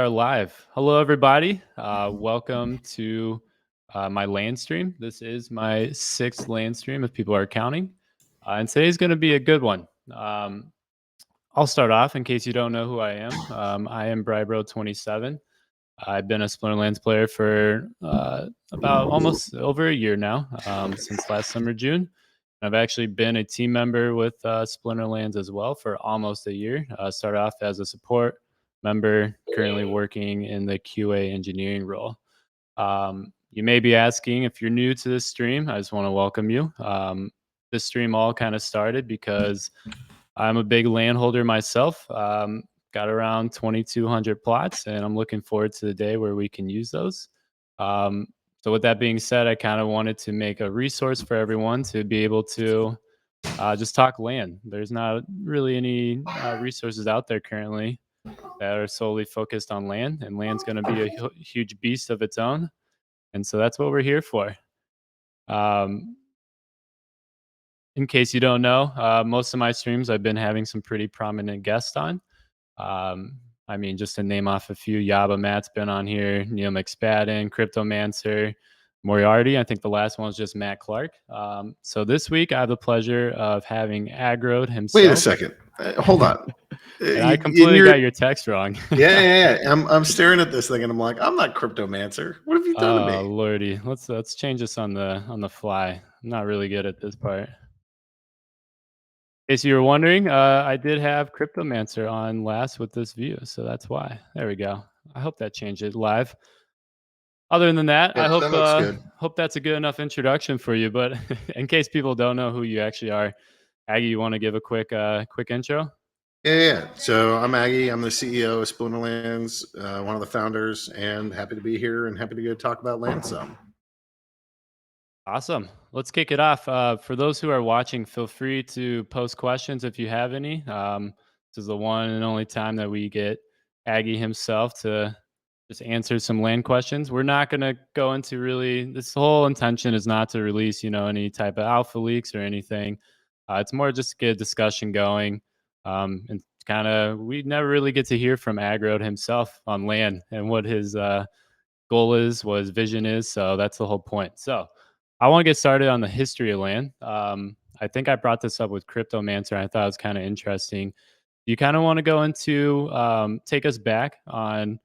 are live. Hello, everybody. Welcome to my land stream. This is my sixth land stream, if people are counting. And today's going to be a good one. I'll start off in case you don't know who I am. I am Brybro27. I've been a Splinterlands player for about almost over a year now, since last summer, June. I've actually been a team member with Splinterlands as well for almost a year. Started off as a support member, currently working in the QA engineering role. You may be asking, if you're new to this stream, I just want to welcome you. This stream all kind of started because I'm a big landholder myself. Got around 2,200 plots, and I'm looking forward to the day where we can use those. So with that being said, I kind of wanted to make a resource for everyone to be able to just talk land. There's not really any resources out there currently that are solely focused on land, and land's going to be a huge beast of its own. And so that's what we're here for. In case you don't know, most of my streams I've been having some pretty prominent guests on. I mean, just to name off a few, Yaba Matt's been on here, Neil McSpadden, Cryptomancer, Moriarty. I think the last one was just Matt Clark. So this week I have the pleasure of having Aggroed himself. Wait a second. Hold on. And I completely got your text wrong. Yeah. I'm staring at this thing and I'm like, I'm not Cryptomancer. What have you done to me? Oh lordy, let's change this on the fly. I'm not really good at this part. In case you were wondering, I did have Cryptomancer on last with this view, so that's why. There we go. I hope that changed it live. Other than that, Yeah, I hope that hope that's a good enough introduction for you. But in case people don't know who you actually are, Aggie, you want to give a quick intro? Yeah. So I'm Aggie. I'm the CEO of Splinterlands, one of the founders, and happy to be here and happy to go talk about land some. Awesome. Let's kick it off. For those who are watching, feel free to post questions if you have any. This is the one and only time that we get Aggie himself to just answer some land questions. We're not going to go into really, this whole intention is not to release, any type of alpha leaks or anything. It's more just to get a discussion going. And kind of, we never really get to hear from Aggroed himself on land and what his goal is, what his vision is. So that's the whole point. So I want to get started on the history of land. I think I brought this up with Cryptomancer. I thought it was kind of interesting. You kind of want to go into take us back on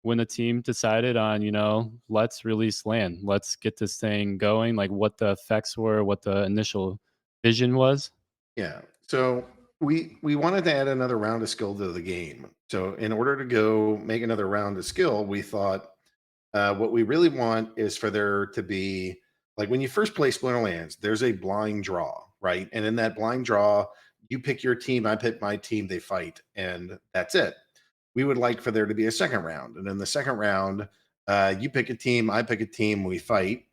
when the team decided on, let's release land. Let's get this thing going, like what the effects were, what the initial vision was. Yeah. So we wanted to add another round of skill to the game. So in order to go make another round of skill, we thought what we really want is for there to be, like, when you first play Splinterlands, there's a blind draw, right? And in that blind draw, you pick your team, I pick my team, they fight, and that's it. We would like for there to be a second round. And in the second round, you pick a team, I pick a team, we fight.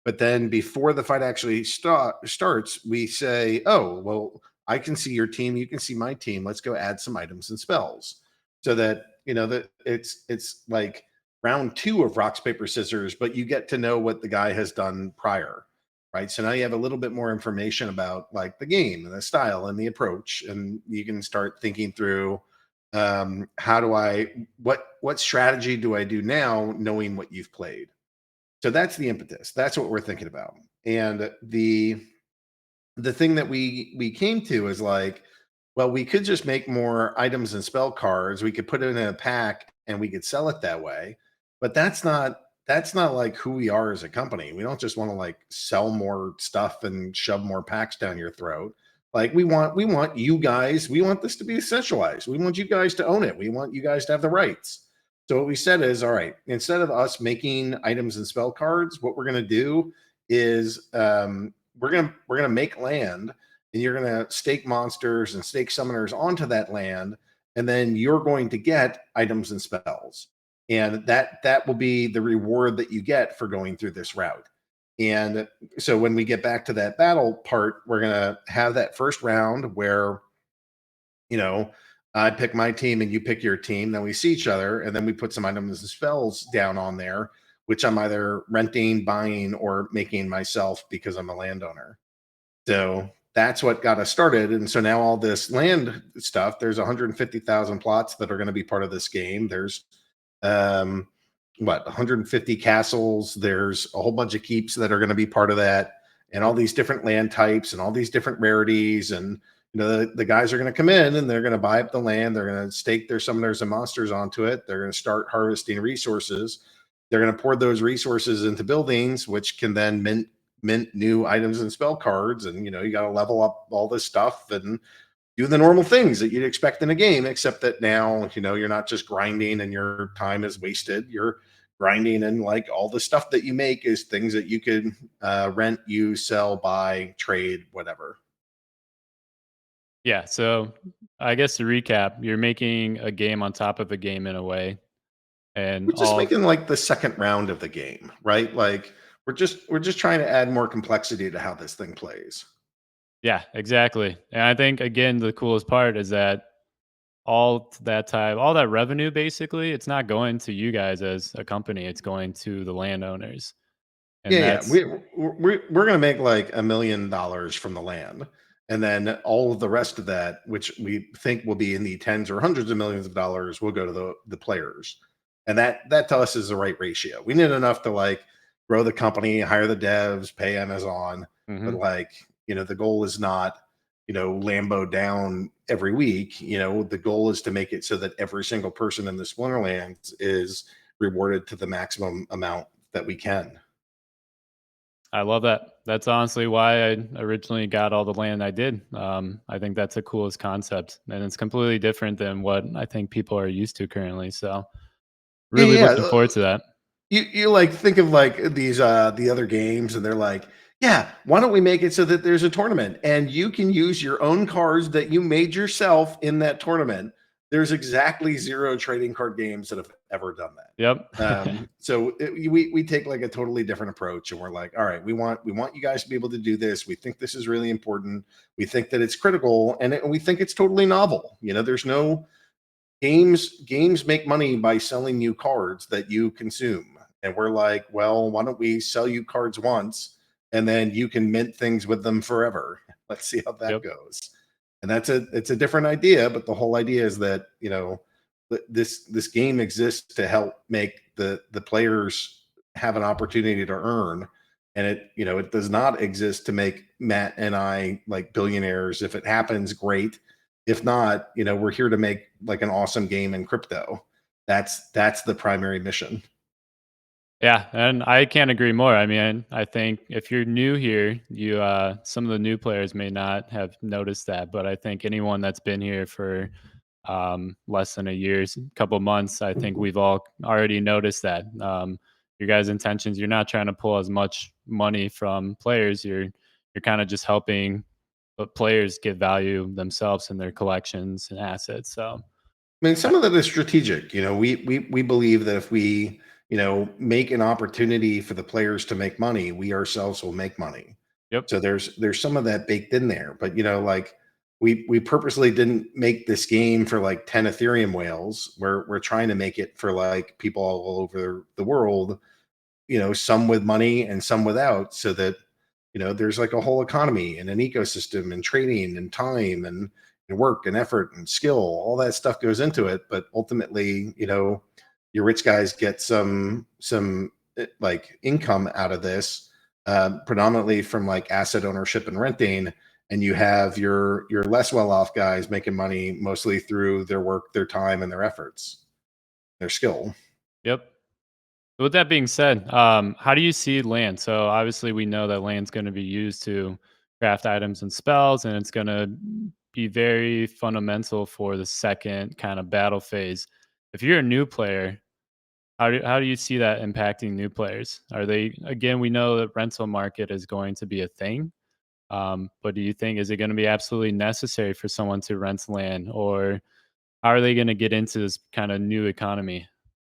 But then before the fight actually starts, we say, oh, well, I can see your team, you can see my team. Let's go add some items and spells. So that, that it's like round 2 of rocks, paper, scissors, but you get to know what the guy has done prior, right? So now you have a little bit more information about like the game and the style and the approach, and you can start thinking through what strategy do I do now, knowing what you've played. So that's the impetus. That's what we're thinking about. And the thing that we came to is like, well, we could just make more items and spell cards. We could put it in a pack and we could sell it that way. But that's not like who we are as a company. We don't just want to like sell more stuff and shove more packs down your throat. Like we want you guys, we want this to be centralized. We want you guys to own it. We want you guys to have the rights. So what we said is, all right, instead of us making items and spell cards, what we're going to do is we're going to make land, and you're going to stake monsters and stake summoners onto that land, and then you're going to get items and spells. And that will be the reward that you get for going through this route. And so when we get back to that battle part, we're going to have that first round where, I pick my team and you pick your team. Then we see each other, and then we put some items and spells down on there, which I'm either renting, buying, or making myself because I'm a landowner. So that's what got us started. And so now all this land stuff, there's 150,000 plots that are going to be part of this game. There's um, 150 castles. There's a whole bunch of keeps that are going to be part of that, and all these different land types and all these different rarities. And the guys are going to come in and they're going to buy up the land. They're going to stake their summoners and monsters onto it. They're going to start harvesting resources. They're going to pour those resources into buildings, which can then mint new items and spell cards. And you got to level up all this stuff and do the normal things that you'd expect in a game, except that now, you're not just grinding and your time is wasted. You're grinding, and like all the stuff that you make is things that you could rent, use, sell, buy, trade, whatever. Yeah. So I guess to recap, you're making a game on top of a game in a way. And We're just all making like the second round of the game, right? Like we're just trying to add more complexity to how this thing plays. Yeah, exactly. And I think again the coolest part is that all that revenue basically, it's not going to you guys as a company, it's going to the landowners. Yeah, And yeah. that's We're gonna make like $1 million from the land, and then all of the rest of that, which we think will be in the tens or hundreds of millions of dollars, will go to the players, and that to us is the right ratio. We need enough to like grow the company, hire the devs, pay Amazon, but mhm. like the goal is not Lambo down every week. The goal is to make it so that every single person in the Splinterlands is rewarded to the maximum amount that we can. I love that. That's honestly why I originally got all the land I did. I think that's the coolest concept, and it's completely different than what I think people are used to currently. So, Yeah, really yeah. looking forward to that. You like think of like these the other games, and they're like, yeah, why don't we make it so that there's a tournament and you can use your own cards that you made yourself in that tournament. There's exactly zero trading card games that have ever done that. Yep. We take like a totally different approach, and we're like, all right, we want you guys to be able to do this. We think this is really important. We think that it's critical, and we think it's totally novel. There's no games make money by selling you cards that you consume, and we're like, well, why don't we sell you cards once and then you can mint things with them forever. Let's see how that Yep. goes. And it's a different idea, but the whole idea is that this game exists to help make the players have an opportunity to earn, and it does not exist to make Matt and I like billionaires. If it happens, great. If not, we're here to make like an awesome game in crypto. That's the primary mission. Yeah, and I can't agree more. I mean, I think if you're new here, you some of the new players may not have noticed that, but I think anyone that's been here for less than a year, couple months, I think we've all already noticed that. Your guys' intentions, you're not trying to pull as much money from players. You're kind of just helping the players get value themselves in their collections and assets. So, I mean, I, some of that is strategic. We believe that if we, make an opportunity for the players to make money, we ourselves will make money. yep, So there's some of that baked in there. But like we purposely didn't make this game for like 10 Ethereum whales. We're trying to make it for like people all over the world, some with money and some without, so that there's like a whole economy and an ecosystem and trading and time and work and effort and skill. All that stuff goes into it, but ultimately, your rich guys get some like income out of this, predominantly from like asset ownership and renting. And you have your less well off guys making money mostly through their work, their time, and their efforts, their skill. yep. With that being said, how do you see land? So obviously, we know that land's going to be used to craft items and spells, and it's going to be very fundamental for the second kind of battle phase. If you're a new player, how do you see that impacting new players? Are they again? We know that rental market is going to be a thing, but do you think is it going to be absolutely necessary for someone to rent land, or how are they going to get into this kind of new economy?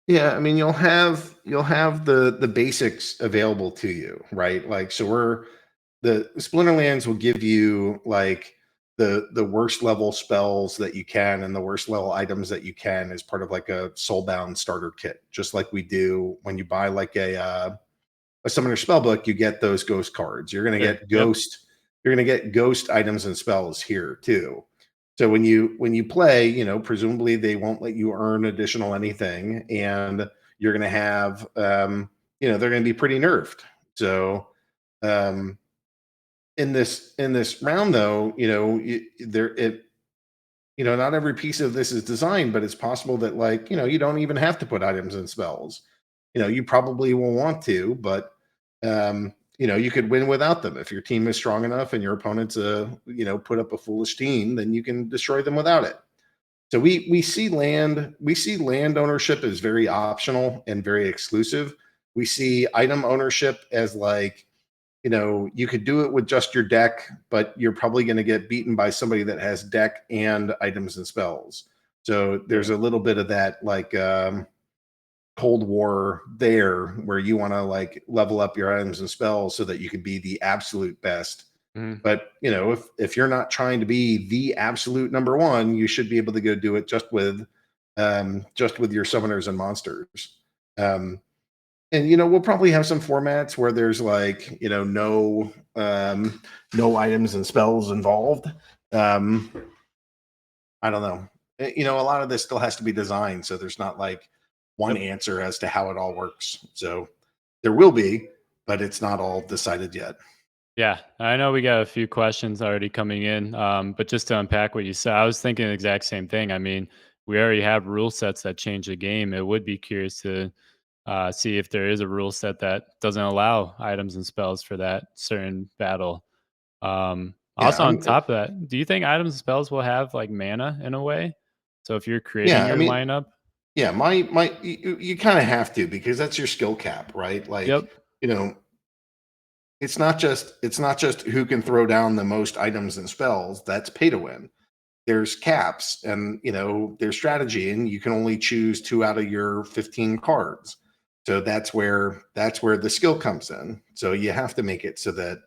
Yeah, I mean you'll have the basics available to you, right? Like so the Splinterlands will give you like the worst level spells that you can and the worst level items that you can as part of like a soulbound starter kit, just like we do when you buy like a summoner spell book. You get those ghost cards. Sure. Yep. You're gonna get ghost items and spells here too. So when you play, presumably they won't let you earn additional anything, and you're going to have, they're going to be pretty nerfed. So um, in this round, though, not every piece of this is designed, but it's possible that, like, you don't even have to put items and spells. You probably will want to, but you could win without them. If your team is strong enough and your opponents put up a foolish team, then you can destroy them without it. So we see land ownership as very optional and very exclusive. We see item ownership as, like, you could do it with just your deck, but you're probably going to get beaten by somebody that has deck and items and spells. So there's a little bit of that, like, Cold War there, where you want to, like, level up your items and spells so that you can be the absolute best. Mhm. But if you're not trying to be the absolute number one, you should be able to go do it just with your summoners and monsters. And we'll probably have some formats where there's, like, no items and spells involved. Um, I don't know. A lot of this still has to be designed, so there's not, like, one Yep. answer as to how it all works. So there will be, but it's not all decided yet. Yeah, I know we got a few questions already coming in, but just to unpack what you said, I was thinking the exact same thing. I mean, we already have rule sets that change the game. It would be curious to see if there is a rule set that doesn't allow items and spells for that certain battle. Yeah, Also, on top of that, do you think items and spells will have like mana in a way? So if you're creating yeah. I your mean, lineup, yeah. My you kind of have to, because that's your skill cap, right? Like, yep, you know, it's not just who can throw down the most items and spells. That's pay to win. There's caps, and there's strategy, and you can only choose 2 out of your 15 cards. So that's where the skill comes in. So you have to make it so that,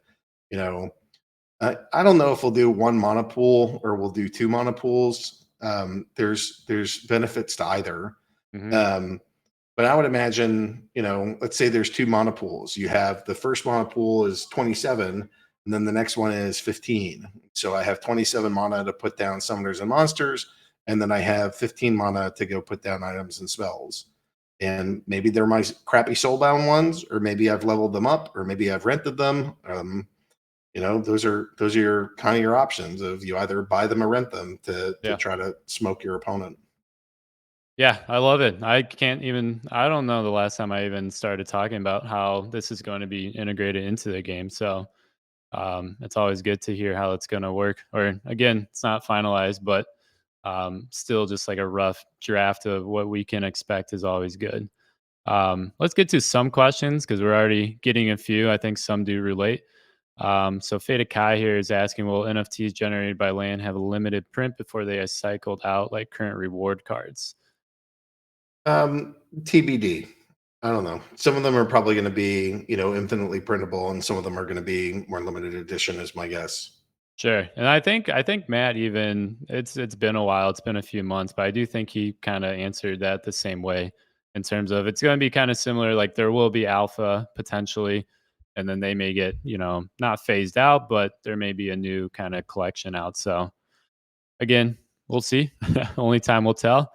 you know I don't know if we'll do one mana pool or we'll do 2 mana pools. There's benefits to either. hmm Um, but I would imagine, let's say there's 2 mana pools. You have the first mana pool is 27, and then the next one is 15. So I have 27 mana to put down summoners and monsters, and then I have 15 mana to go put down items and spells. And maybe they're my crappy soulbound ones, or maybe I've leveled them up, or maybe I've rented them. Those are your kind of your options, of you either buy them or rent them to yeah. try to smoke your opponent. Yeah, I love it. I don't know the last time I even started talking about how this is going to be integrated into the game. So it's always good to hear how it's going to work. Or again, it's not finalized, but still just like a rough draft of what we can expect is always good. Let's get to some questions because we're already getting a few. I think some do relate. So Fata Kai here is asking, will NFTs generated by land have a limited print before they are cycled out like current reward cards? TBD. I don't know. Some of them are probably going to be, infinitely printable, and some of them are going to be more limited edition, is my guess. Sure. And I think Matt even it's been a while, it's been a few months, but I do think he kind of answered that the same way in terms of it's going to be kind of similar, like there will be alpha potentially, and then they may get, not phased out, but there may be a new kind of collection out. So again, we'll see. Only time will tell.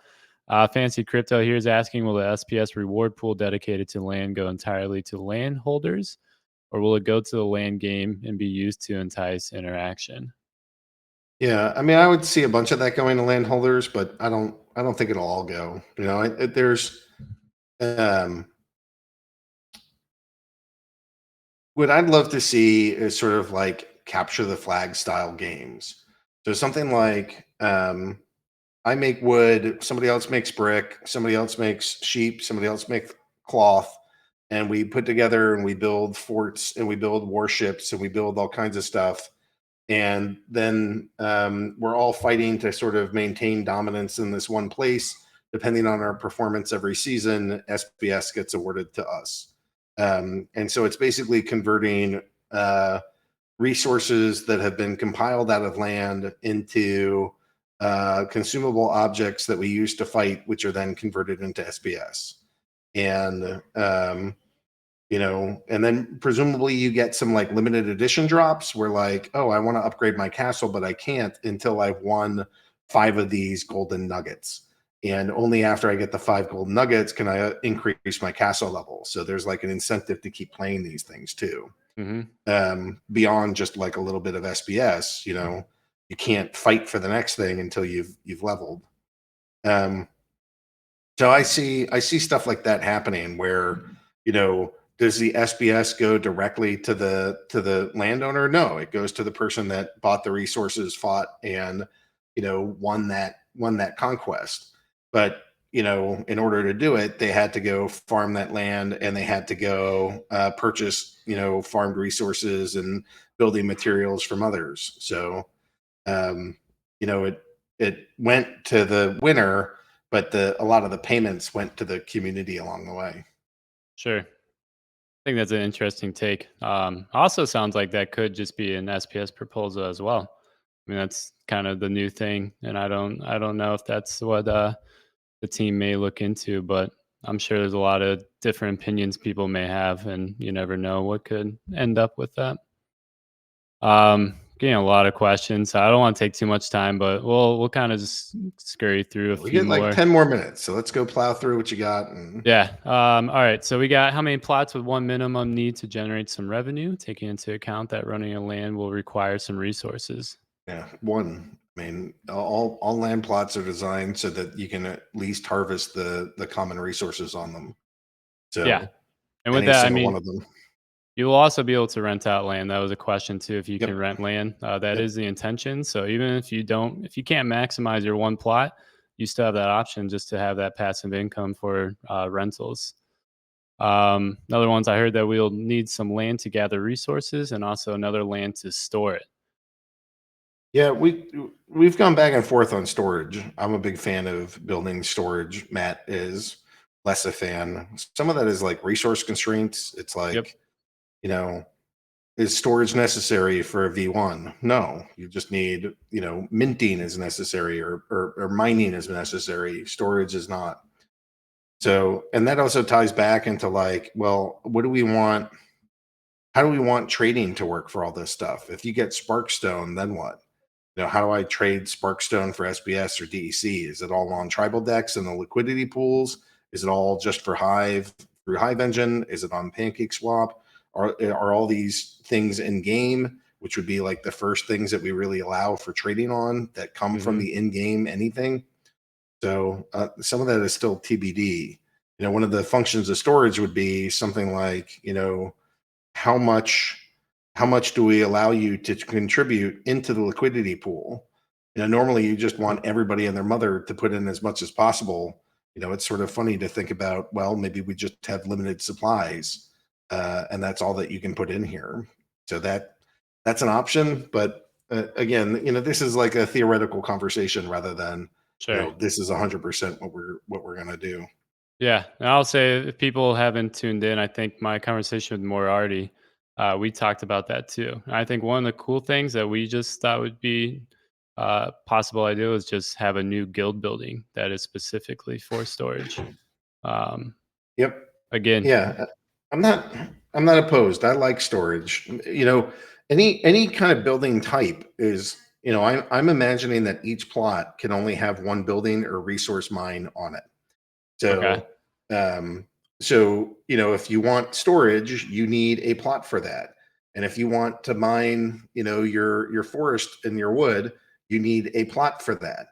Fancy Crypto here is asking, will the SPS reward pool dedicated to land go entirely to land holders, or will it go to the land game and be used to entice interaction? Yeah, I mean, I would see a bunch of that going to landholders, but I don't think it'll all go. There's um, what I'd love to see is sort of like capture the flag style games. So something like, I make wood, somebody else makes brick, somebody else makes sheep, somebody else makes cloth, and we put together and we build forts and we build warships and we build all kinds of stuff. And then we're all fighting to sort of maintain dominance in this one place. Depending on our performance every season, SPS gets awarded to us. And so it's basically converting resources that have been compiled out of land into consumable objects that we use to fight, which are then converted into SPS. And and then presumably you get some, like, limited edition drops where, like, oh, I want to upgrade my castle, but I can't until I've won 5 of these golden nuggets. And only after I get the 5 golden nuggets can I increase my castle level. So there's like an incentive to keep playing these things too. Beyond just like a little bit of SPS, you can't fight for the next thing until you've leveled. So I see stuff like that happening where, does the SBS go directly to the landowner? No, it goes to the person that bought the resources, fought, and won that conquest. But in order to do it, they had to go farm that land, and they had to go purchase farmed resources and building materials from others. So it went to the winner, but a lot of the payments went to the community along the way. Sure. I think that's an interesting take. Also sounds like that could just be an SPS proposal as well. I mean, that's kind of the new thing, and I don't know if that's what the team may look into, but I'm sure there's a lot of different opinions people may have, and you never know what could end up with that. Getting a lot of questions. So I don't want to take too much time, but we'll kind of just scurry through a We few get like more. 10 more minutes, so let's go plow through what you got. And Yeah. All right. So we got how many plots with one minimum need to generate some revenue, taking into account that running a land will require some resources. yeah, one. I mean, all land plots are designed so that you can at least harvest the common resources on them. Yeah. So And with any that, I single one mean, of them. you will also be able to rent out land. That was a question too. If you can Yep. rent land, that Yep. is the intention. So even if you can't maximize your one plot, you still have that option just to have that passive income for rentals. Another ones I heard that we'll need some land to gather resources and also another land to store it. Yeah, we've gone back and forth on storage. I'm a big fan of building storage. Matt is less a fan. Some of that is like resource constraints. It's Yep. like, you know, is storage necessary for a V1? No, you just need, minting is necessary, or mining is necessary. Storage is not. So, and that also ties back into like, well, what do we want? How do we want trading to work for all this stuff? If you get Sparkstone, then what? How do I trade Sparkstone for SBS or DEC? Is it all on tribal decks and the liquidity pools? Is it all just for Hive through Hive Engine? Is it on Pancake Swap? Are all these things in game, which would be like the first things that we really allow for trading on that come from Hmm. the in-game anything? So some of that is still TBD. One of the functions of storage would be something like, how much how much do we allow you to contribute into the liquidity pool? Normally you just want everybody and their mother to put in as much as possible. It's sort of funny to think about, well, maybe we just have limited supplies, and that's all that you can put in here. So that's an option, but again, this is like a theoretical conversation rather than Sure. this is 100% what we're going to do. Yeah, and I'll say if people haven't tuned in, I think my conversation with Moriarty, we talked about that too. And I think one of the cool things that we just thought would be possible idea is just have a new guild building that is specifically for storage. Um, Yep. Again, Yeah, I'm not I'm not opposed. I like storage. Any kind of building type is, I'm imagining that each plot can only have one building or resource mine on it. okay, So, if you want storage, you need a plot for that. And if you want to mine, your forest and your wood, you need a plot for that.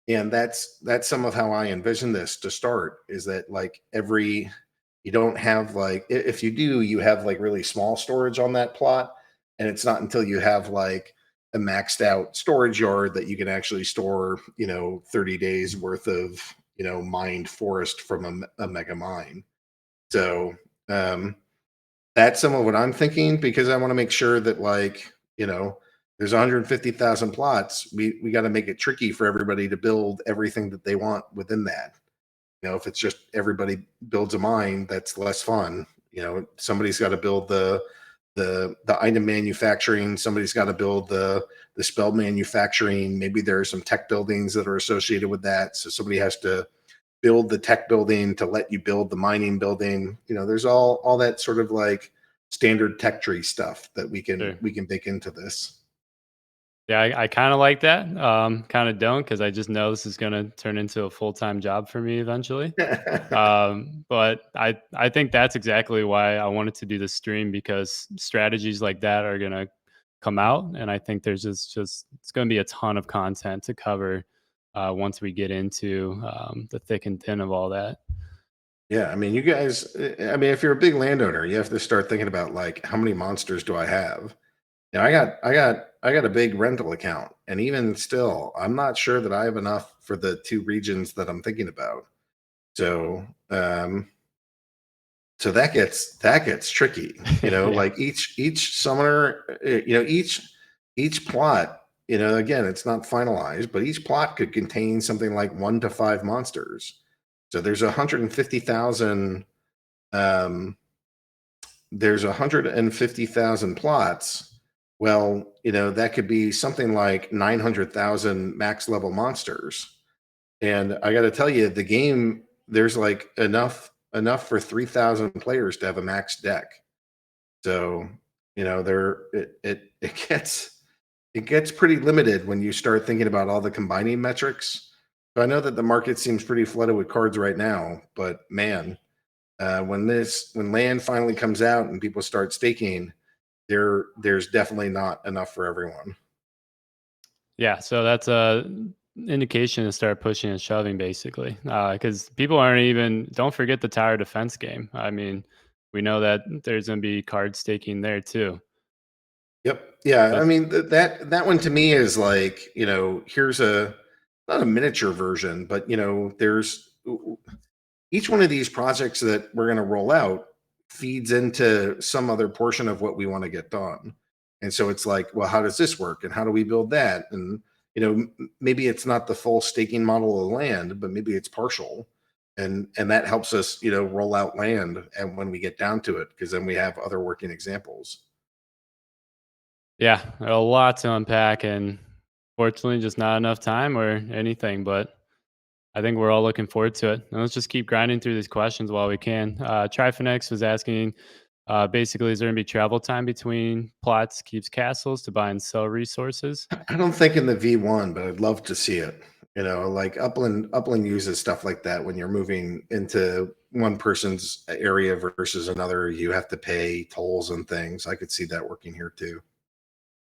And that's some of how I envision this to start, is that like you don't have like, if you do, you have like really small storage on that plot. And it's not until you have like a maxed out storage yard that you can actually store, 30 days worth of, mined forest from a mega mine. So that's some of what I'm thinking, because I want to make sure that like, there's 150,000 plots. We got to make it tricky for everybody to build everything that they want within that. If it's just everybody builds a mine, that's less fun. Somebody's got to build the item manufacturing. Somebody's got to build the spell manufacturing. Maybe there are some tech buildings that are associated with that. So somebody has to build the tech building to let you build the mining building. There's all that sort of like standard tech tree stuff that we can sure. we can bake into this. Yeah, I kind of like that. Kind of don't because I just know this is going to turn into a full time job for me eventually. But I think that's exactly why I wanted to do the stream because strategies like that are gonna come out, and I think there's just it's gonna be a ton of content to cover once we get into the thick and thin of all that. Yeah, I mean, you guys. I mean, if you're a big landowner, you have to start thinking about like how many monsters do I have? You know, I got a big rental account, and even still, I'm not sure that I have enough for the two regions that I'm thinking about. So, so that gets tricky. You know, Yeah, like each summoner, you know, each plot. You know, again, it's not finalized, but each plot could contain something like 1 to 5 monsters. So um, there's 150,000 plots. Well, you know, that could be something like 900,000 max level monsters. And I got to tell you, the game, there's like enough for 3,000 players to have a max deck. So, you know, it gets pretty limited when you start thinking about all the combining metrics. So I know that the market seems pretty flooded with cards right now, but man, when land finally comes out and people start staking, there's definitely not enough for everyone. yeah. So that's a indication to start pushing and shoving, basically, because people aren't even. Don't forget the tower defense game. I mean, we know that there's gonna be card staking there too. Yep. Yeah. I But mean that one to me is like, you know, here's a not a miniature version, but you know, there's each one of these projects that we're going to roll out feeds into some other portion of what we want to get done. And so it's like, well, how does this work? And how do we build that? And, you know, maybe it's not the full staking model of land, but maybe it's partial. And that helps us, you know, roll out land and when we get down to it, because then we have other working examples. yeah, a lot to unpack, and fortunately, just not enough time or anything. But I think we're all looking forward to it. And let's just keep grinding through these questions while we can. Trifinex was asking basically, is there going to be travel time between plots, keeps, castles to buy and sell resources? I don't think in the V1, but I'd love to see it. You know, like Upland uses stuff like that when you're moving into one person's area versus another, you have to pay tolls and things. I could see that working here too.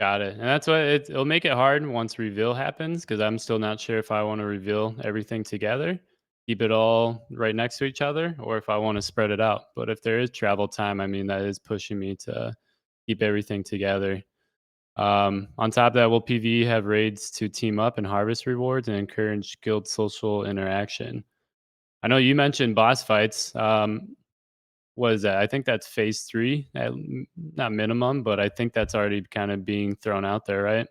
Got it. And that's what it'll make it hard once reveal happens because I'm still not sure if I want to reveal everything together, keep it all right next to each other, or if I want to spread it out. But if there is travel time, I mean, that is pushing me to keep everything together. On top of that, will PvE have raids to team up and harvest rewards and encourage guild social interaction? I know you mentioned boss fights. What is that? I think that's phase three, not minimum, but I think that's already kind of being thrown out there, right?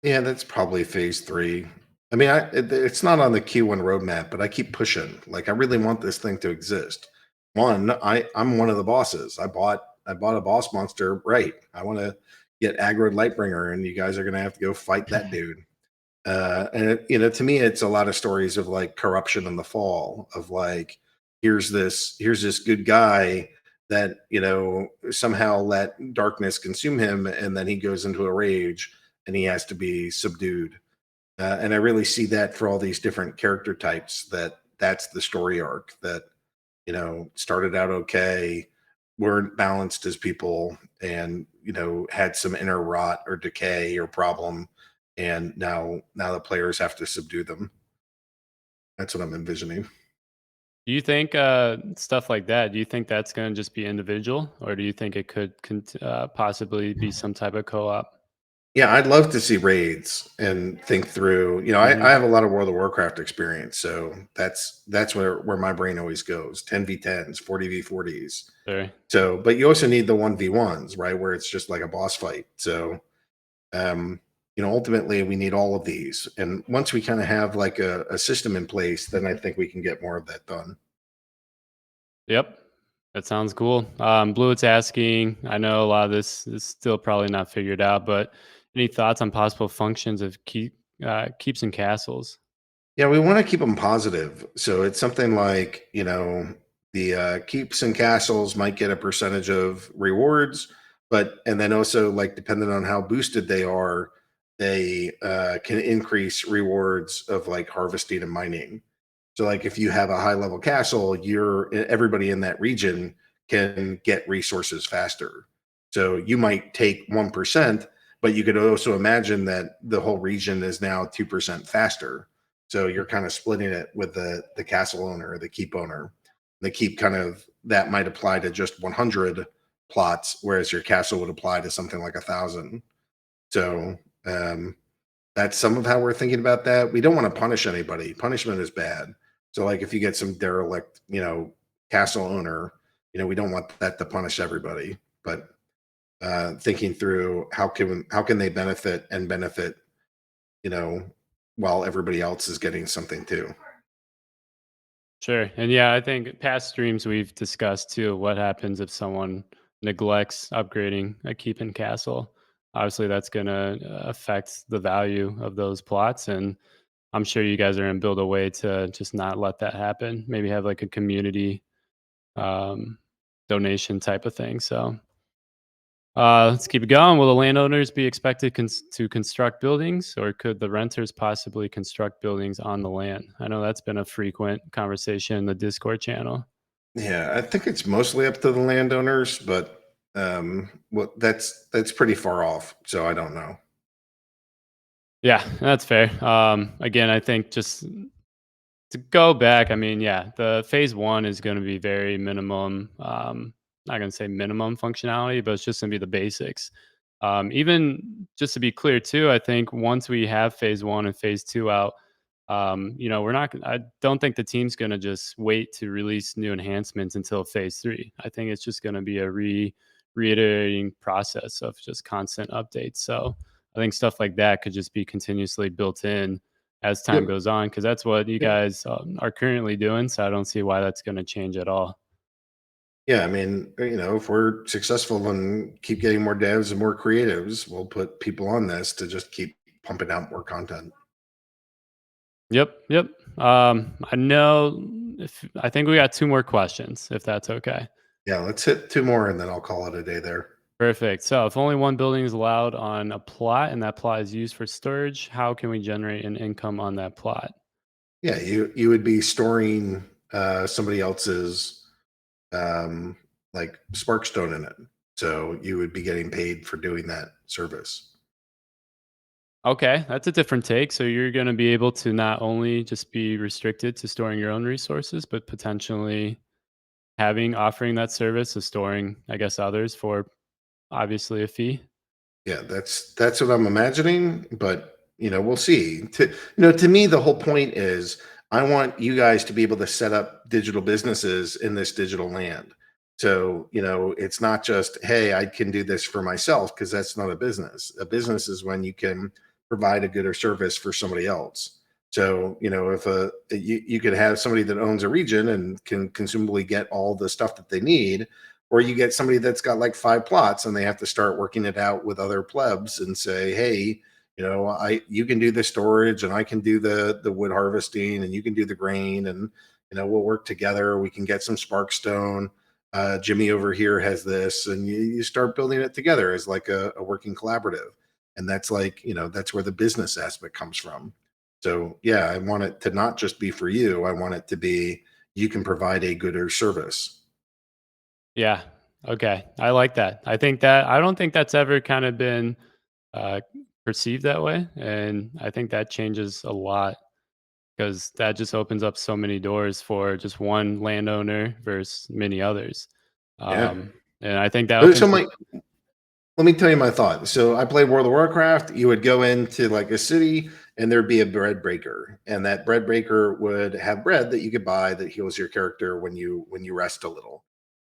Yeah, that's probably phase three. I mean, it's not on the Q1 roadmap, but I keep pushing. Like, I really want this thing to exist. One, I'm one of the bosses. I bought a boss monster. Right. I want to get aggroed Lightbringer, and you guys are gonna have to go fight that dude. You know, to me, it's a lot of stories of like corruption in the fall of like, here's this good guy that, you know, somehow let darkness consume him, and then he goes into a rage and he has to be subdued. And I really see that for all these different character types. That's the story arc that, you know, started out okay, weren't balanced as people, and you know, had some inner rot or decay or problem, and now the players have to subdue them. That's what I'm envisioning. Do you think stuff like that? Do you think that's going to just be individual, or do you think it could possibly be some type of co-op? Yeah, I'd love to see raids and think through. You know, I Hmm. have a lot of World of Warcraft experience, so that's where my brain always goes: 10v10s, 40v40s. Sure. So, but you also need the 1v1s, right, where it's just like a boss fight. So, um, you know, ultimately we need all of these. And once we kind of have like a system in place, then I think we can get more of that done. Yep. That sounds cool. Bluett's asking. I know a lot of this is still probably not figured out, but any thoughts on possible functions of keeps and castles? Yeah, we want to keep them positive. So it's something like, you know, the keeps and castles might get a percentage of rewards, but and then also like depending on how boosted they are, they can increase rewards of like harvesting and mining. So like if you have a high level castle, everybody in that region can get resources faster. So you might take 1%, but you could also imagine that the whole region is now 2% faster. So you're kind of splitting it with the castle owner or the keep owner. The keep kind of that might apply to just 100 plots, whereas your castle would apply to something like 1,000. So um, that's some of how we're thinking about that. We don't want to punish anybody. Punishment is bad. So like if you get some derelict, castle owner, we don't want that to punish everybody. But thinking through how can they benefit, you know, while everybody else is getting something too. Sure. And yeah, I think past streams we've discussed too what happens if someone neglects upgrading a keep and castle. Obviously, that's going to affect the value of those plots. And I'm sure you guys are going to build a way to just not let that happen. Maybe have like a community um, donation type of thing. So let's keep it going. Will the landowners be expected to construct buildings, or could the renters possibly construct buildings on the land? I know that's been a frequent conversation in the Discord channel. Yeah, I think it's mostly up to the landowners, but well, that's pretty far off. So I don't know. Yeah, that's fair. Again, I think just to go back, I mean, yeah, the phase one is going to be very minimum. Not going to say minimum functionality, but it's just going to be the basics. Even just to be clear, too, I think once we have phase one and phase two out, we're not. I don't think the team's going to just wait to release new enhancements until phase three. I think it's just going to be a reiterating process of just constant updates. So I think stuff like that could just be continuously built in as time Yep. goes on, because that's what you Yep. guys are currently doing. So I don't see why that's going to change at all. Yeah, I mean, if we're successful and keep getting more devs and more creatives, we'll put people on this to just keep pumping out more content. Yep, yep. I know. If I think we got two more questions, if that's okay. Yeah, let's hit two more and then I'll call it a day there. Perfect. So, if only one building is allowed on a plot and that plot is used for storage, how can we generate an income on that plot? Yeah, you would be storing somebody else's um like Sparkstone in it. So you would be getting paid for doing that service. Okay, that's a different take. So, you're going to be able to not only just be restricted to storing your own resources, but potentially offering that service of storing, I guess, others for obviously a fee. Yeah, that's what I'm imagining, but we'll see. To me, the whole point is I want you guys to be able to set up digital businesses in this digital land. So, it's not just, hey, I can do this for myself, because that's not a business. A business is when you can provide a good or service for somebody else. So, if you could have somebody that owns a region and can consumably get all the stuff that they need, or you get somebody that's got like 5 plots and they have to start working it out with other plebs and say, hey, you can do the storage and I can do the wood harvesting and you can do the grain, and we'll work together. We can get some sparkstone. Jimmy over here has this, and you start building it together as like a working collaborative. And that's like, that's where the business aspect comes from. So yeah, I want it to not just be for you. I want it to be, you can provide a good or service. Yeah. Okay. I like that. I don't think that's ever kind of been uh, perceived that way. And I think that changes a lot because that just opens up so many doors for just one landowner versus many others. Yeah. And I think that So opens the. my let me tell you my thought. So I played World of Warcraft. You would go into like a city and there'd be a bread breaker. And that bread breaker would have bread that you could buy that heals your character when you rest a little.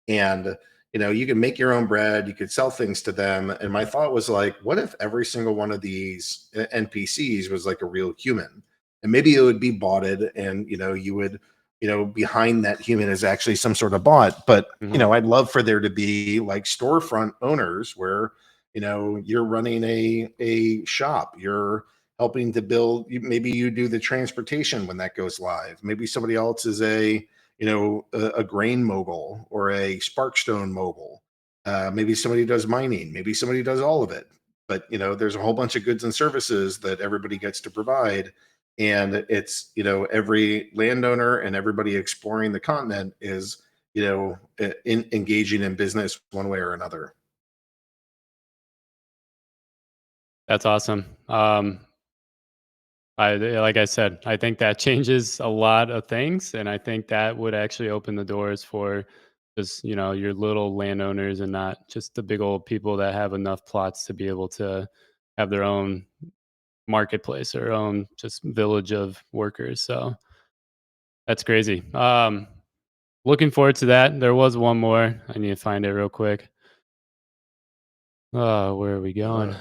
And you can make your own bread, you could sell things to them. And my thought was like, what if every single one of these NPCs was like a real human? And maybe it would be botted, and you would, behind that human is actually some sort of bot. But Mhm. I'd love for there to be like storefront owners where you're running a shop, you're helping to build, maybe you do the transportation when that goes live. Maybe somebody else is a grain mogul or a sparkstone mogul. Maybe somebody does mining. Maybe somebody does all of it. but there's a whole bunch of goods and services that everybody gets to provide, and it's every landowner and everybody exploring the continent is engaging in business one way or another. That's awesome. Like I said, I think that changes a lot of things, and I think that would actually open the doors for just your little landowners and not just the big old people that have enough plots to be able to have their own marketplace or own just village of workers. So that's crazy. Looking forward to that. There was one more. I need to find it real quick. Where are we going?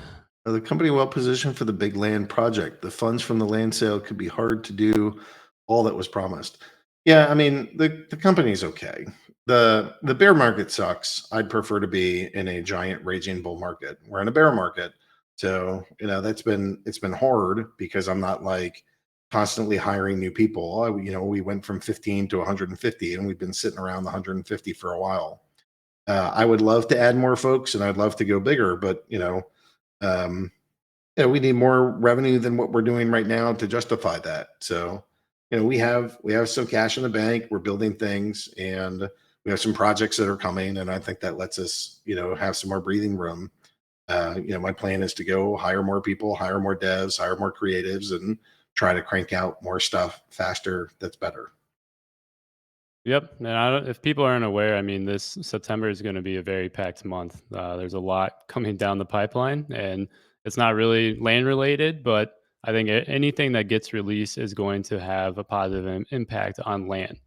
Are the company well positioned for the big land project? The funds from the land sale could be hard to do all that was promised. Yeah, I mean the company's okay. The bear market sucks. I'd prefer to be in a giant raging bull market. We're in a bear market. So, it's been hard because I'm not like constantly hiring new people. We went from 15 to 150 and we've been sitting around the 150 for a while. I would love to add more folks and I'd love to go bigger, but um, we need more revenue than what we're doing right now to justify that. So, we have some cash in the bank. We're building things, and we have some projects that are coming, and I think that lets us, have some more breathing room. My plan is to go hire more people, hire more devs, hire more creatives, and try to crank out more stuff faster. That's better. Yep. And if people aren't aware, I mean, this September is going to be a very packed month. There's a lot coming down the pipeline, and it's not really land related, but I think anything that gets released is going to have a positive impact on land.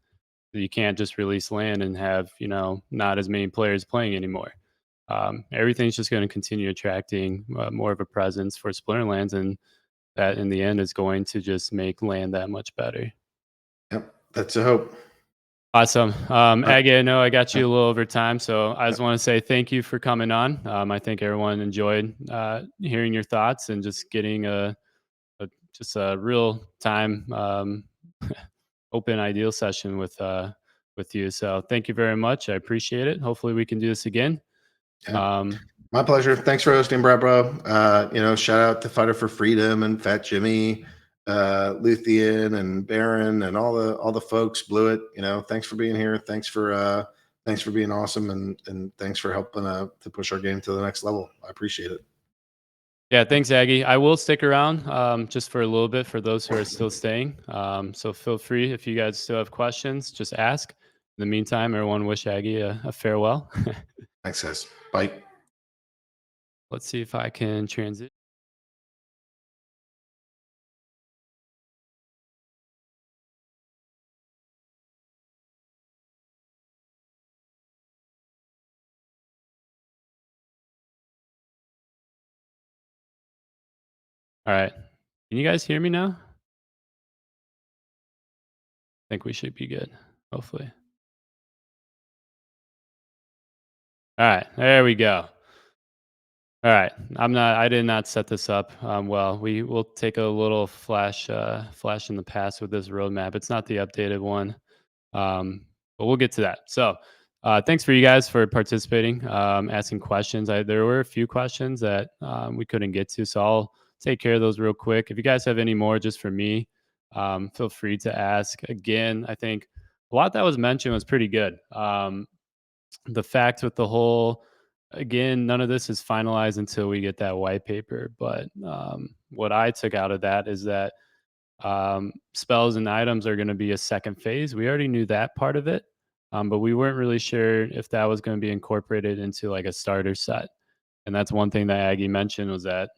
You can't just release land and have, not as many players playing anymore. Everything's just going to continue attracting more of a presence for Splinterlands, and that in the end is going to just make land that much better. Yep, that's a hope. Awesome. Uh, Aggie, I know I got uh, you a little over time, so I uh, just want to say thank you for coming on. I think everyone enjoyed hearing your thoughts and just getting just a real time open ideal session with you. So thank you very much. I appreciate it. Hopefully we can do this again. yeah. My pleasure. Thanks for hosting, Brad, bro. Shout out to Fighter for Freedom and Fat Jimmy, Luthien and Baron and all the folks. Blew it. Thanks for being here. Thanks for being awesome, and thanks for helping to push our game to the next level. I appreciate it. Yeah, thanks, Aggie. I will stick around just for a little bit for those who are still staying. So feel free if you guys still have questions, just ask. In the meantime, everyone wish Aggie a farewell. Thanks, guys. Bye. Let's see if I can transition. All right. Can you guys hear me now? I think we should be good, hopefully. All right, there we go. All right, I did not set this up well. We will take a little flash in the past with this roadmap. It's not the updated one, but we'll get to that. So, thanks for you guys for participating, asking questions. There were a few questions that we couldn't get to, so I'll take care of those real quick. If you guys have any more just for me, feel free to ask. Again, I think a lot that was mentioned was pretty good. The fact with the whole, again, none of this is finalized until we get that white paper, but what I took out of that is that spells and items are going to be a second phase. We already knew that part of it, but we weren't really sure if that was going to be incorporated into like a starter set. And that's one thing that Aggie mentioned was that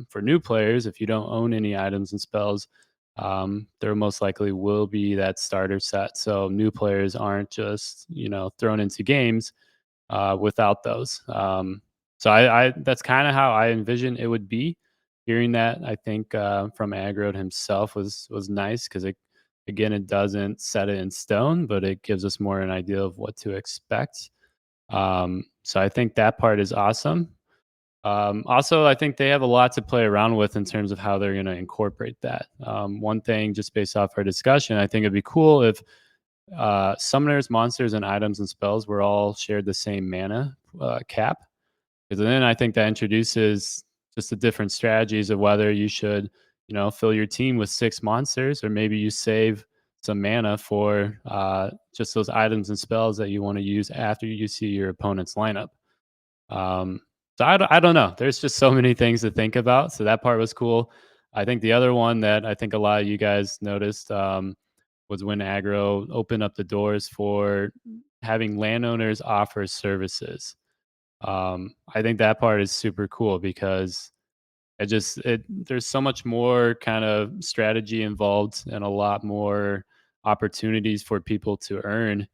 for new players, if you don't own any items and spells, there most likely will be that starter set. So new players aren't just thrown into games without those. So I that's kind of how I envision it would be. Hearing that, I think from Aggroed himself was nice because it doesn't set it in stone, but it gives us more an idea of what to expect. So I think that part is awesome. Also, I think they have a lot to play around with in terms of how they're going to incorporate that. One thing, just based off our discussion, I think it'd be cool if summoners, monsters, and items and spells were all shared the same mana cap. Because then I think that introduces just the different strategies of whether you should, fill your team with 6 monsters, or maybe you save some mana for just those items and spells that you want to use after you see your opponent's lineup. Um, so I don't know. There's just so many things to think about. So that part was cool. I think the other one that I think a lot of you guys noticed was when Aggro opened up the doors for having landowners offer services. I think that part is super cool because there's so much more kind of strategy involved and a lot more opportunities for people to earn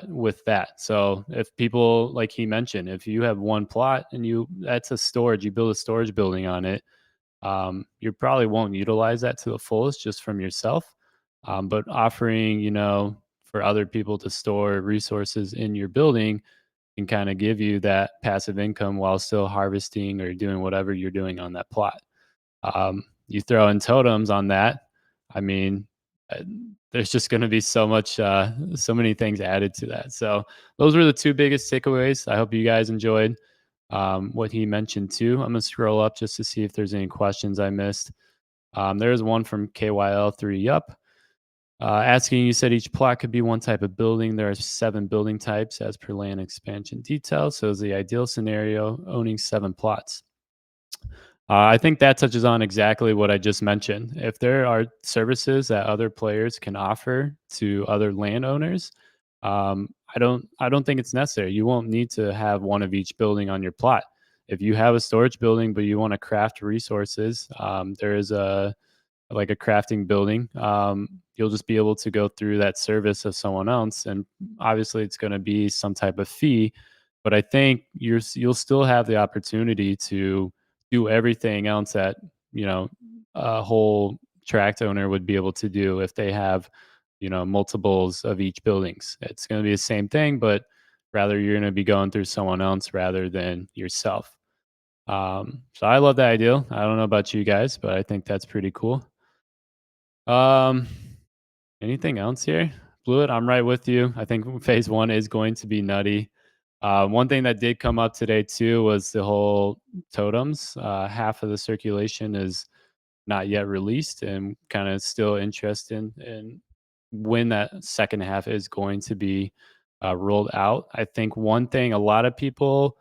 with that. So if people, like he mentioned, if you have one plot and that's a storage, you build a storage building on it, you probably won't utilize that to the fullest just from yourself. But offering, for other people to store resources in your building can kind of give you that passive income while still harvesting or doing whatever you're doing on that plot. You throw in totems on that. I mean, uh, there's just going to be so many things added to that. So those were the two biggest takeaways. I hope you guys enjoyed what he mentioned too. I'm gonna scroll up just to see if there's any questions I missed. There's one from KYL3 Yup. Asking, you said each plot could be one type of building. There are 7 building types as per land expansion details. So is the ideal scenario owning 7 plots? I think that touches on exactly what I just mentioned. If there are services that other players can offer to other landowners, I don't think it's necessary. You won't need to have one of each building on your plot. If you have a storage building but you want to craft resources, there is a crafting building. You'll just be able to go through that service of someone else, and obviously it's going to be some type of fee. But I think you'll still have the opportunity to do everything else that a whole tract owner would be able to do if they have multiples of each buildings. It's going to be the same thing, but rather you're going to be going through someone else rather than yourself. So I love that idea. I don't know about you guys, but I think that's pretty cool. Um, Anything else here? Blewett, I'm right with you. I think phase one is going to be nutty. One thing that did come up today too was the whole totems. Half of the circulation is not yet released, and kind of still interested in when that second half is going to be rolled out. I think one thing, a lot of people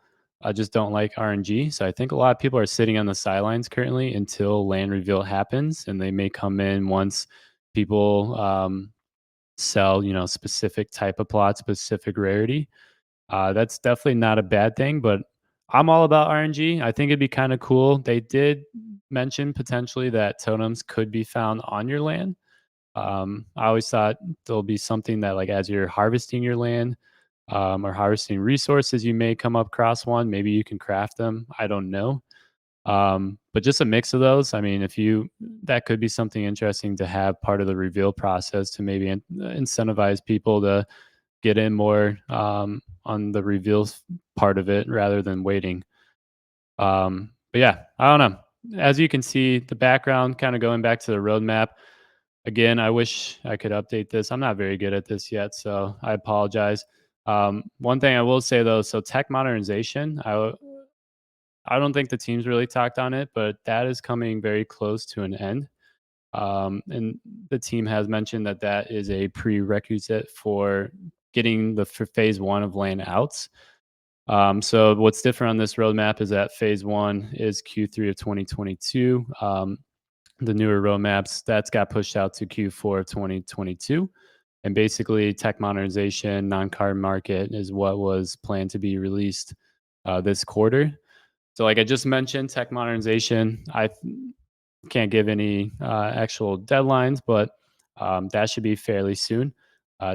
just don't like RNG. So I think a lot of people are sitting on the sidelines currently until land reveal happens, and they may come in once people sell, specific type of plot, specific rarity. That's definitely not a bad thing, but I'm all about RNG. I think it'd be kind of cool. They did mention potentially that totems could be found on your land. I always thought there'll be something that, like, as you're harvesting your land or harvesting resources, you may come up across one. Maybe you can craft them. I don't know. But just a mix of those. I mean, that could be something interesting to have part of the reveal process to maybe incentivize people to get in more on the reveals part of it rather than waiting. But yeah, I don't know. As you can see, the background kind of going back to the roadmap. Again, I wish I could update this. I'm not very good at this yet, so I apologize. One thing I will say though, so tech modernization, I don't think the team's really talked on it, but that is coming very close to an end. And the team has mentioned that that is a prerequisite for getting the phase one of land outs. So what's different on this roadmap is that phase one is Q3 of 2022. The newer roadmaps that's got pushed out to Q4 of 2022. And basically, tech modernization, non-card market is what was planned to be released this quarter. So, like I just mentioned, tech modernization, I can't give any actual deadlines, but that should be fairly soon.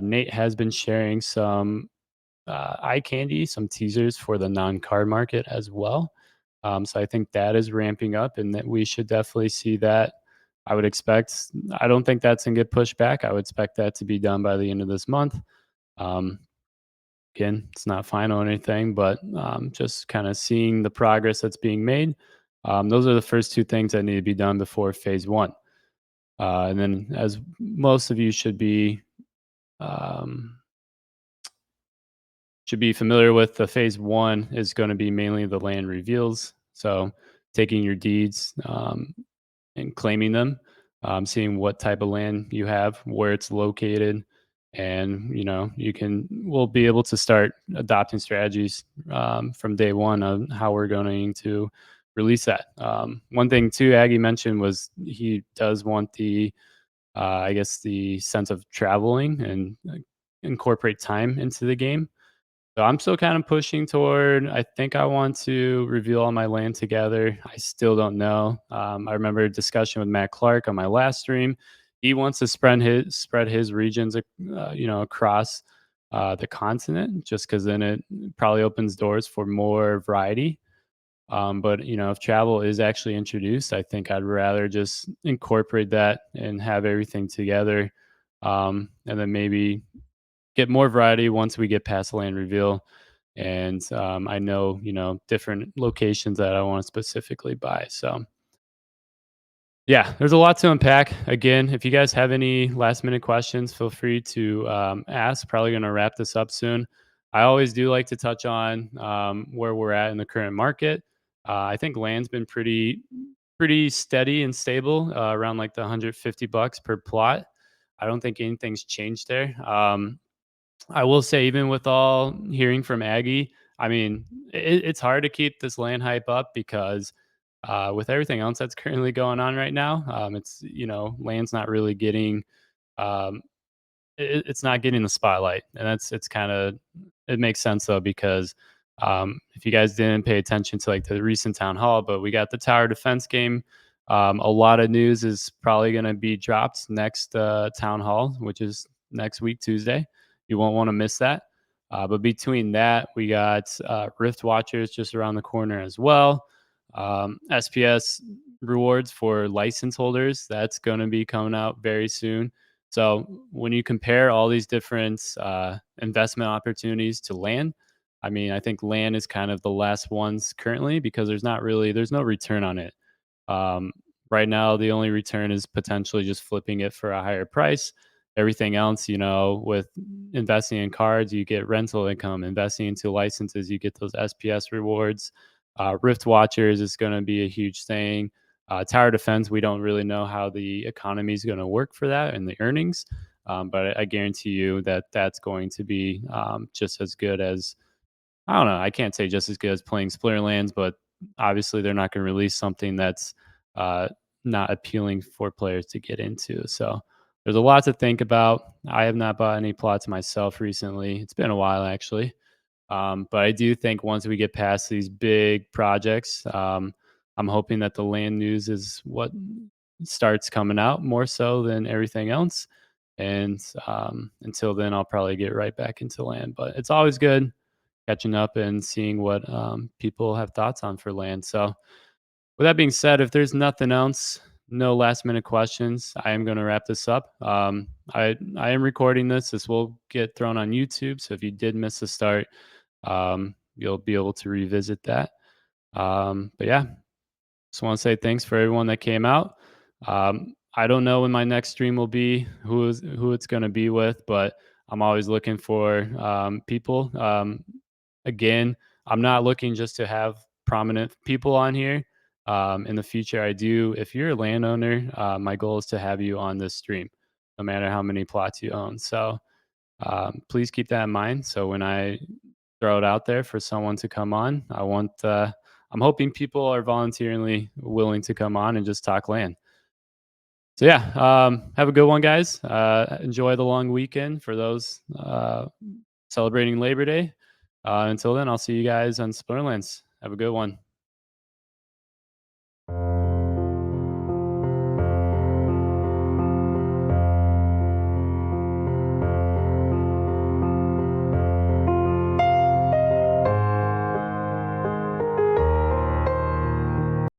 Nate has been sharing some eye candy, some teasers for the non-card market as well. So I think that is ramping up, and that we should definitely see that. I would expect. I don't think that's gonna get pushed back. I would expect that to be done by the end of this month. Um, Again, it's not final or anything, but just kind of seeing the progress that's being made. Those are the first two things that need to be done before phase one. And then, as most of you um, should be familiar with, the phase one is going to be mainly the land reveals. So taking your deeds and claiming them, seeing what type of land you have, where it's located, and we'll be able to start adopting strategies from day one on how we're going to release that. One thing too, Aggie mentioned was he does want I guess the sense of traveling and incorporate time into the game. So I'm still kind of pushing toward. I think I want to reveal all my land together. I still don't know. I remember a discussion with Matt Clark on my last stream. He wants to spread his regions, across the continent, just because then it probably opens doors for more variety. But if travel is actually introduced, I think I'd rather just incorporate that and have everything together, and then maybe get more variety once we get past land reveal. And I know, different locations that I want to specifically buy. So yeah, there's a lot to unpack. Again, if you guys have any last minute questions, feel free to ask. Probably going to wrap this up soon. I always do like to touch on where we're at in the current market. I think land's been pretty steady and stable, around like the $150 per plot. I don't think anything's changed there. I will say, even with all hearing from Aggie, I mean, it's hard to keep this land hype up because with everything else that's currently going on right now, it's land's not really getting um, it's not getting the spotlight, and it's kind of, it makes sense though, because if you guys didn't pay attention to like the recent town hall, but we got the tower defense game. A lot of news is probably going to be dropped next town hall, which is next week Tuesday. You won't want to miss that. But between that, we got Rift Watchers just around the corner as well. SPS rewards for license holders, that's going to be coming out very soon. So when you compare all these different investment opportunities to land, I mean, I think land is kind of the last ones currently, because there's no return on it. Um, right now, the only return is potentially just flipping it for a higher price. Everything else, with investing in cards, you get rental income. Investing into licenses, you get those SPS rewards. Rift Watchers is going to be a huge thing. Tower defense, we don't really know how the economy is going to work for that and the earnings, but I guarantee you that that's going to be just as good as, I don't know, I can't say just as good as playing Splinterlands, but obviously they're not going to release something that's uh, not appealing for players to get into. So there's a lot to think about. I have not bought any plots myself recently. It's been a while actually. But I do think once we get past these big projects, I'm hoping that the land news is what starts coming out more so than everything else. And until then, I'll probably get right back into land. But it's always good catching up and seeing what people have thoughts on for land. So, with that being said, if there's nothing else, no last minute questions, I am going to wrap this up. I am recording this. This will get thrown on YouTube. So if you did miss the start, you'll be able to revisit that. But yeah, just want to say thanks for everyone that came out. I don't know when my next stream will be, who it's going to be with, but I'm always looking for people. Again, I'm not looking just to have prominent people on here. In the future, I do. If you're a landowner, my goal is to have you on this stream, no matter how many plots you own. So please keep that in mind. So when I throw it out there for someone to come on, I'm hoping people are voluntarily willing to come on and just talk land. So yeah, have a good one, guys. Enjoy the long weekend for those celebrating Labor Day. Until then, I'll see you guys on Splinterlands. Have a good one.